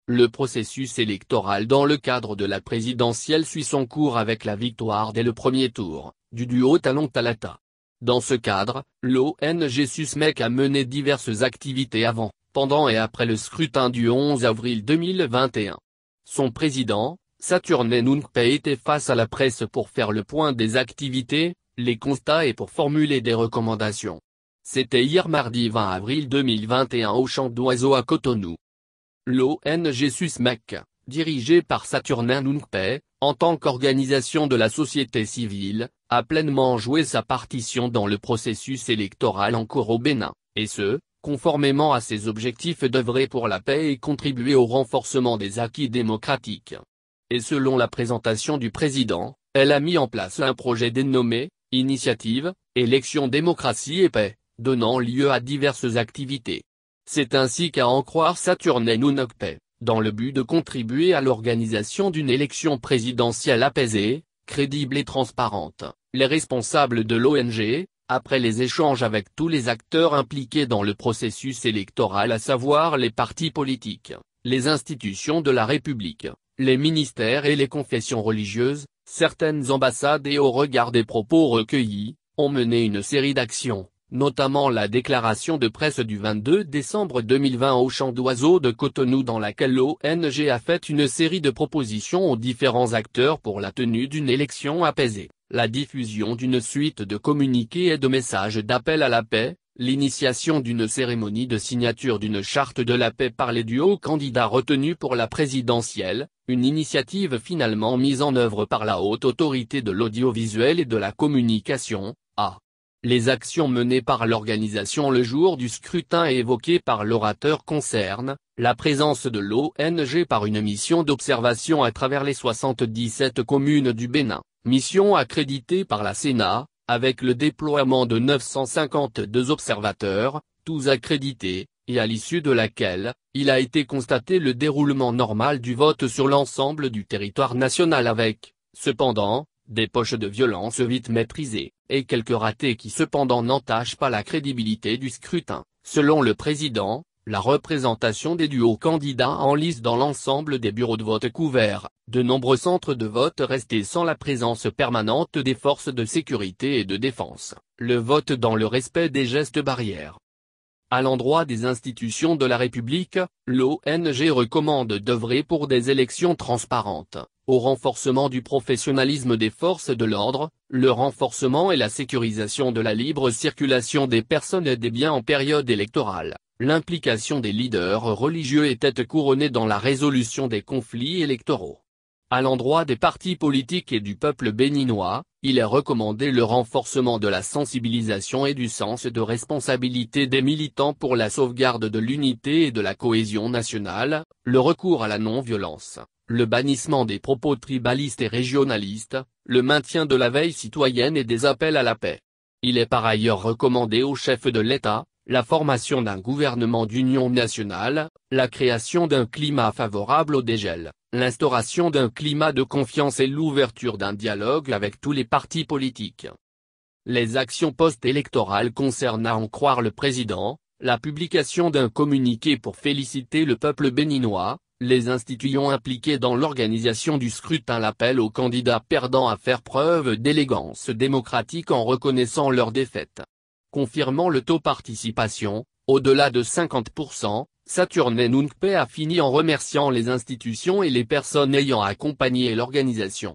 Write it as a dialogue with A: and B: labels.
A: Le processus électoral dans le cadre de la présidentielle suit son cours avec la victoire dès le premier tour, du duo Talon-Talata. Dans ce cadre, l'ONG SUSMEC a mené diverses activités avant, pendant et après le scrutin du 11 avril 2021. Son président, Saturne Nunkpe, était face à la presse pour faire le point des activités, les constats et pour formuler des recommandations. C'était hier mardi 20 avril 2021 au Champ d'Oiseaux à Cotonou. L'ONG SUSMEC, dirigée par Saturne Nunkpe, en tant qu'organisation de la société civile, a pleinement joué sa partition dans le processus électoral en cours au Bénin, et ce, conformément à ses objectifs d'œuvrer pour la paix et contribuer au renforcement des acquis démocratiques. Et selon la présentation du président, elle a mis en place un projet dénommé « Initiative, Élections, Démocratie et Paix », donnant lieu à diverses activités. C'est ainsi qu'à en croire Saturne Nunkpe, dans le but de contribuer à l'organisation d'une élection présidentielle apaisée, crédible et transparente, les responsables de l'ONG, après les échanges avec tous les acteurs impliqués dans le processus électoral, à savoir les partis politiques, les institutions de la République, les ministères et les confessions religieuses, certaines ambassades et au regard des propos recueillis, ont mené une série d'actions, notamment la déclaration de presse du 22 décembre 2020 au Champ d'Oiseaux de Cotonou dans laquelle l'ONG a fait une série de propositions aux différents acteurs pour la tenue d'une élection apaisée, la diffusion d'une suite de communiqués et de messages d'appel à la paix, l'initiation d'une cérémonie de signature d'une charte de la paix par les duos candidats retenus pour la présidentielle, une initiative finalement mise en œuvre par la Haute Autorité de l'Audiovisuel et de la Communication, A. Les actions menées par l'organisation le jour du scrutin et évoquées par l'orateur concernent, la présence de l'ONG par une mission d'observation à travers les 77 communes du Bénin, mission accréditée par la Sénat, avec le déploiement de 952 observateurs, tous accrédités, et à l'issue de laquelle, il a été constaté le déroulement normal du vote sur l'ensemble du territoire national avec, cependant, des poches de violence vite maîtrisées, et quelques ratés qui cependant n'entachent pas la crédibilité du scrutin. Selon le président, la représentation des duos candidats en lice dans l'ensemble des bureaux de vote couverts, de nombreux centres de vote restés sans la présence permanente des forces de sécurité et de défense, le vote dans le respect des gestes barrières. À l'endroit des institutions de la République, l'ONG recommande d'œuvrer pour des élections transparentes, au renforcement du professionnalisme des forces de l'ordre, le renforcement et la sécurisation de la libre circulation des personnes et des biens en période électorale, l'implication des leaders religieux et têtes couronnées dans la résolution des conflits électoraux. À l'endroit des partis politiques et du peuple béninois, il est recommandé le renforcement de la sensibilisation et du sens de responsabilité des militants pour la sauvegarde de l'unité et de la cohésion nationale, le recours à la non-violence, le bannissement des propos tribalistes et régionalistes, le maintien de la veille citoyenne et des appels à la paix. Il est par ailleurs recommandé au chef de l'État, la formation d'un gouvernement d'union nationale, la création d'un climat favorable au dégel, l'instauration d'un climat de confiance et l'ouverture d'un dialogue avec tous les partis politiques. Les actions post-électorales concernent à en croire le président, la publication d'un communiqué pour féliciter le peuple béninois, les institutions impliquées dans l'organisation du scrutin l'appel aux candidats perdants à faire preuve d'élégance démocratique en reconnaissant leur défaite. Confirmant le taux participation, au-delà de 50%, Saturne Nunkpe a fini en remerciant les institutions et les personnes ayant accompagné l'organisation.